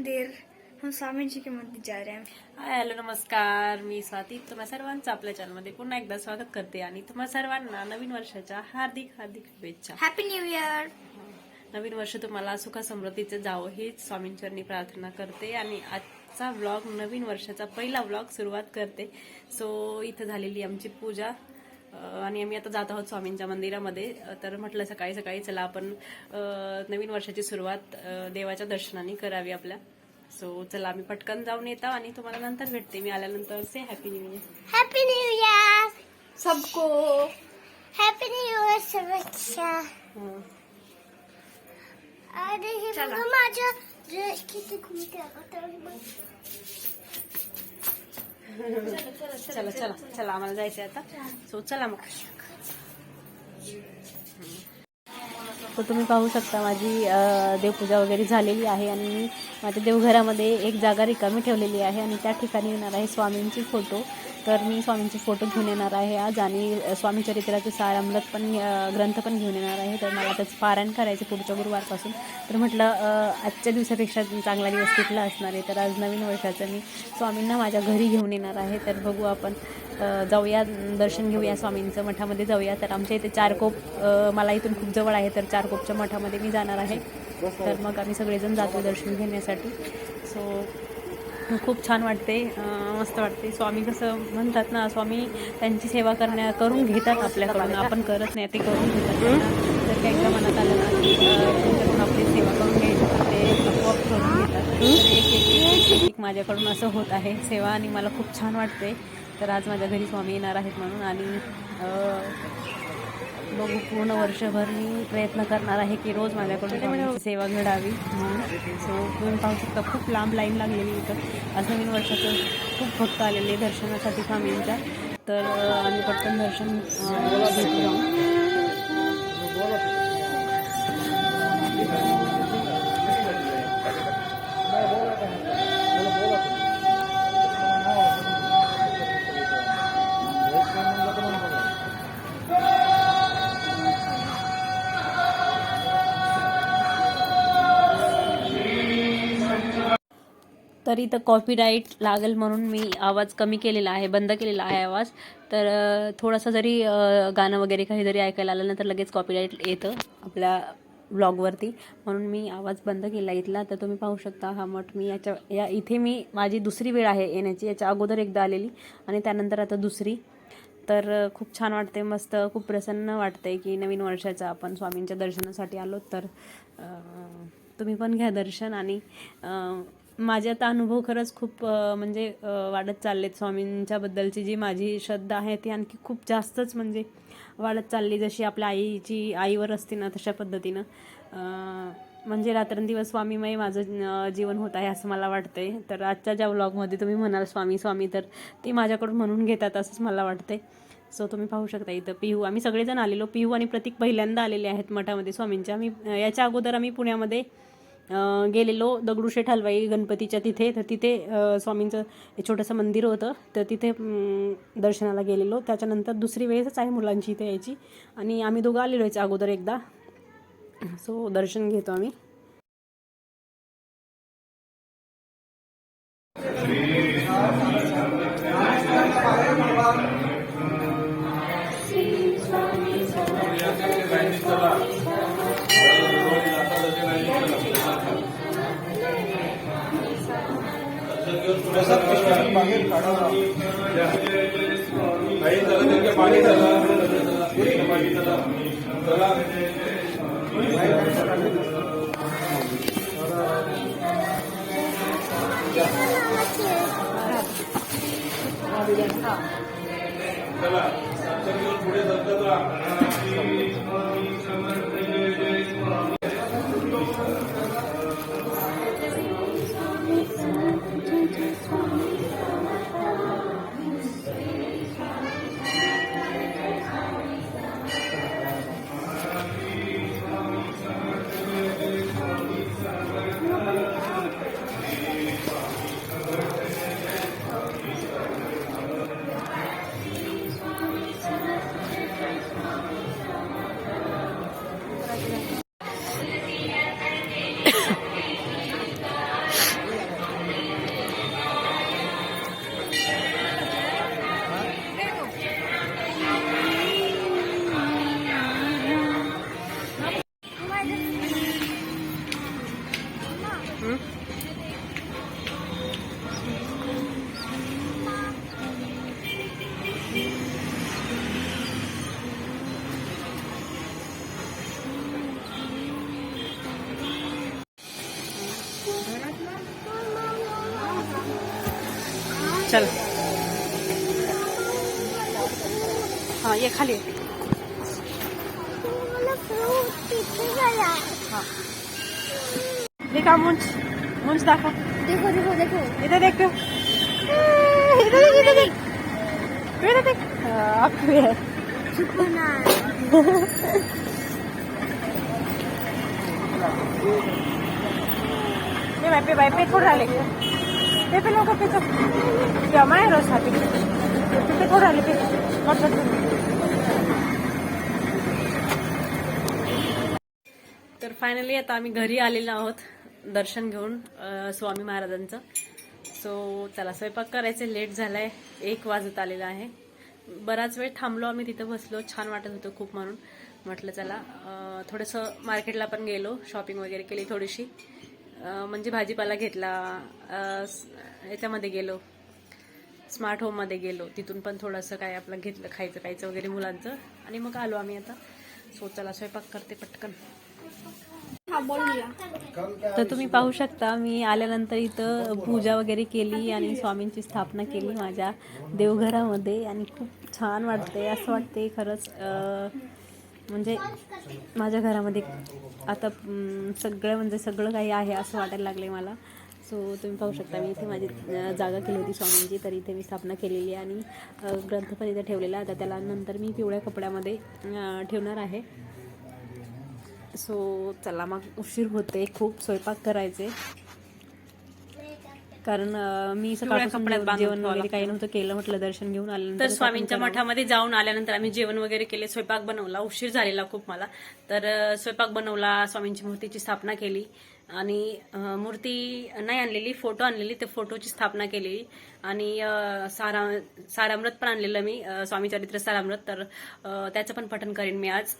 मंदिर, हम स्वामी जी के मंदिर जा रहे हैं. हाय हॅलो नमस्कार, मी स्वाती तुम्हा सर्वांचं आपल्या चॅनलमध्ये पुन्हा एकदा स्वागत करते आणि तुम्हा सर्वांना नवीन वर्षाच्या हार्दिक हार्दिक शुभेच्छा. Happy new year. नवीन वर्ष तुम्हाला सुख समृद्धीचे जावो हीच स्वामींचरणी प्रार्थना करते आणि आजचा व्लॉग नवीन वर्षाचा पहिला व्लॉग सुरुवात करते. सो इथं झालेली आमची पूजा आणि आम्ही आता जात आहोत स्वामींच्या मंदिरामध्ये. तर म्हटलं सकाळी सकाळी चला आपण नवीन वर्षाची सुरुवात देवाच्या दर्शनाने करावी आपल्या. सो चला आम्ही पटकन जाऊन येतो आणि तुम्हाला नंतर भेटते मी आल्यानंतर. Say happy new year. Happy new year सबको. हॅपी न्यू इयर शुभेच्छा. अरे हे बघा माझ्या ड्रेस किती घुमते आता. चला चला चला आम्हाला जायचंय आता. सो चला मग. तर तुम्ही पाहू शकता माझी देवपूजा वगैरे झालेली आहे आणि मी माझ्या देवघरामध्ये एक जागा रिकामी ठेवलेली आहे आणि त्या ठिकाणी येणार आहे स्वामींची फोटो. तर मी स्वामींचे फोटो घेऊन येणार आहे आज आणि स्वामी चरित्राचे सारामृत पण ग्रंथ पण घेऊन येणार आहे. तर मला त्याचं पारायण करायचं पुढच्या गुरुवारपासून. तर म्हटलं आजच्या दिवसापेक्षा चांगला दिवस कुठला असणार आहे. तर आज नवीन वर्षाचं मी स्वामींना माझ्या घरी घेऊन येणार आहे. तर बघू आपण जाऊया, दर्शन घेऊया स्वामींचं, मठामध्ये जाऊया. तर आमच्या इथे चारकोप मला इथून खूप जवळ आहे. तर चारकोपच्या मठामध्ये मी जाणार आहे. तर मग आम्ही सगळेजण जातो दर्शन घेण्यासाठी. सो खूप छान वाटते, मस्त वाटते. स्वामी कसं म्हणतात ना, स्वामी त्यांची सेवा करून घेतात आपल्याकडून, आपण करत नाही ते करून घेतात. जर का एकदा मनात आलं ना की त्यांच्याकडून आपली सेवा करून घ्यायची तर ते आपोआप करून घेतात. तर एक माझ्याकडून असं होत आहे सेवा आणि मला खूप छान वाटते. तर आज माझ्या घरी स्वामी येणार आहेत म्हणून आणि बघू पूर्ण वर्षभर मी प्रयत्न करणार आहे की रोज माझ्याकडून स्वामींची सेवा घडावी म्हणून. सो तुम्ही पाहू शकता खूप लांब लाईन लागलेली इथं. आज नवीन वर्षाचं खूप भक्त आलेले दर्शनासाठी स्वामींच्या. तर आम्ही पटकन दर्शन घेतो जाऊन. तर इथं कॉपीराईट लागेल म्हणून मी आवाज कमी केलेला आहे, बंद केलेला आहे आवाज. तर थोडंसं जरी गाणं वगैरे काहीतरी ऐकायला आलं ना तर लगेच कॉपीराईट येतं आपल्या ब्लॉगवरती, म्हणून मी आवाज बंद केला इथला. तर तुम्ही पाहू शकता हा मठ मी इथे मी माझी दुसरी वेळ आहे येण्याची. याच्या अगोदर एकदा आलेली आणि त्यानंतर आता दुसरी. तर खूप छान वाटते, मस्त, खूप प्रसन्न वाटते की नवीन वर्षाचं आपण स्वामींच्या दर्शनासाठी आलो. तर तुम्ही पण घ्या दर्शन. आणि माझे आता अनुभव खरंच खूप म्हणजे वाढत चाललेत. स्वामींच्याबद्दलची जी माझी श्रद्धा आहे ती आणखी खूप जास्तच म्हणजे वाढत चालली. जशी आपल्या आईवर असते ना तशा पद्धतीनं म्हणजे रात्रंदिवस स्वामीमय माझं जीवन होत आहे असं मला वाटतंय. तर आजच्या ज्या व्लॉगमध्ये तुम्ही म्हणाल स्वामी स्वामी तर ते माझ्याकडून म्हणून घेतात असंच मला वाटतंय. सो तुम्ही पाहू शकता इथं पिहू, आम्ही सगळेजण आलेलो. पिहू आणि प्रतीक पहिल्यांदा आलेले आहेत मठामध्ये स्वामींच्या. आम्ही याच्या अगोदर आम्ही पुण्यामध्ये गेलेलो दगडूशेठ हलवाई गणपतीच्या तिथे. तर तिथे स्वामींचं छोटंसं मंदिर होतं तर तिथे दर्शनाला गेलेलो. त्याच्यानंतर दुसरी वेळेसच आहे मुलांची इथे यायची आणि आम्ही दोघं आलेलो याच्या अगोदर एकदा. सो दर्शन घेतो आम्ही. हं? चल हाँ ये खाली है. हाँ देखा मुंज मुंज दाखव. देखो देखो देखो इधर देख इधर देख इधर देख इधर देख. आपकी है. पे थोड़ा राहिले पे लोक पे जमा आहे रोज साठी पे थोडं राहिले पे. तर फायनली आता आम्ही घरी आलेलो आहोत दर्शन घेऊन स्वामी महाराजांचं. सो चला स्वयंपाक करायचे, लेट झालाय, 1 वाजत आलेला आहे. बराच वेळ थांबलो आम्ही तिथं, बसलो, छान वाटत होतं खूप म्हणून म्हटलं चला थोडंसं मार्केटला पण गेलो, शॉपिंग वगैरे केली थोडीशी, म्हणजे भाजीपाला घेतला, याच्यामध्ये गेलो स्मार्ट होममध्ये गेलो, तिथून पण थोडंसं काय आपलं घेतलं खायचं प्यायचं वगैरे मुलांचं, आणि मग आलो आम्ही आता. सो चला स्वयंपाक करते पटकन. तर तुम्ही पाहू शकता मी आल्यानंतर इथं पूजा वगैरे केली आणि स्वामींची स्थापना केली माझ्या देवघरामध्ये, आणि खूप छान वाटते. असं वाटते खरंच म्हणजे माझ्या घरामध्ये आता सगळं काही आहे असं वाटायला लागले मला. सो तुम्ही पाहू शकता मी इथे माझी जागा केली होती स्वामींची, तर इथे मी स्थापना केलेली आहे आणि ग्रंथ पण इथे ठेवलेला आहे. आता त्याला नंतर मी पिवळ्या कपड्यामध्ये ठेवणार आहे. सो चला मग उशीर होते खूप, स्वयंपाक करायचे, कारण मी सकाळपासून जेवण वगैरे काही नव्हतं केलं, म्हटलं दर्शन घेऊन आल्यानंतर स्वामींच्या मठामध्ये जाऊन आल्यानंतर आम्ही जेवण वगैरे केले, स्वयंपाक बनवला, उशीर झालेला खूप मला. तर स्वयंपाक बनवला, स्वामींची मूर्तीची स्थापना केली, आणि मूर्ती नाही आणलेली, फोटो आणलेली, ते फोटोची स्थापना केली, आणि सारामृत पण आणलेलं मी, स्वामी चरित्र सारामृत. तर त्याचं पण पठण करेन मी आज,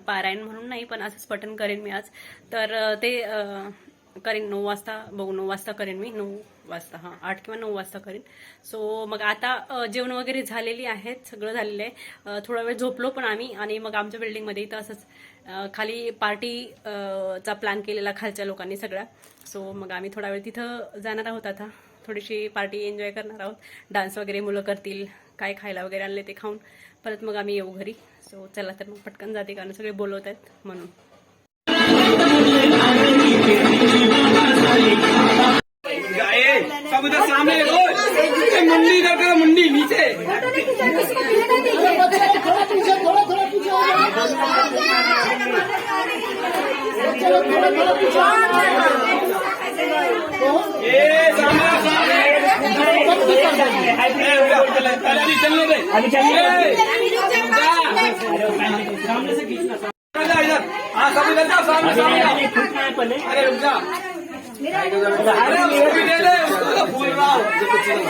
पारायण म्हणून नाही पण असंच पठण करेन मी आज. तर ते करेन 9 वाजता, बघू 9 वाजता करेन मी, 9 वाजता, हां 8 किंवा 9 वाजता करेन. सो मग आता जेवण वगैरे झालेली आहेत, सगळं झालेलं आहे. थोडा वेळ झोपलो पण आम्ही, आणि मग आमच्या बिल्डिंगमध्ये इथं असंच खाली पार्टी चा प्लॅन केलेला खालच्या लोकांनी सगळ्या. सो मग आम्ही थोडा वेळ तिथं जाणार आहोत, आता थोडीशी पार्टी एन्जॉय करणार आहोत, डान्स वगैरे मुलं करतील, काय खायला वगैरे आणले ते खाऊन परत मग आम्ही येऊ घरी. सो चला तर मग पटकन जाते, कारण सगळे बोलवत आहेत म्हणून. सब उधर सामने मुंडी करके मुंडी नीचे. चलने दे, सामने से खींचना. हाँ सब इधर जाओ, सामने सामने. अरे रुक जा, अरे उसको भी दे दे, उसको तो भूल रहा हूँ. रुक जाओ.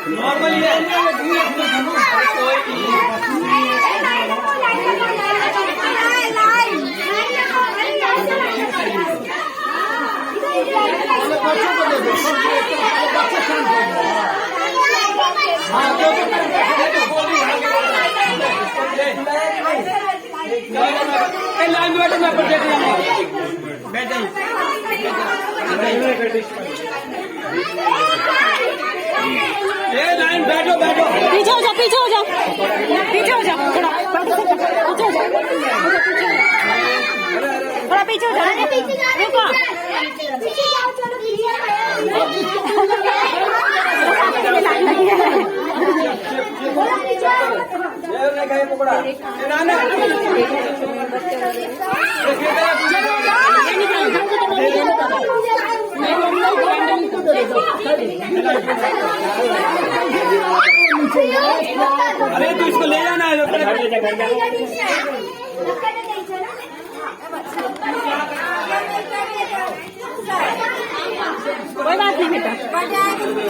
नॉर्मली लाइन में बैठो, मैं बैठ ये लाइन बैठो बैठो. पीछे हो जाओ, पीछे हो जाओ, पीछे हो जाओ, थोड़ा पीछे हो जाओ, थोड़ा पीछे हो जाओ, रुको. अरे तू इसको ले जाना है. कोई बात नहीं बेटा.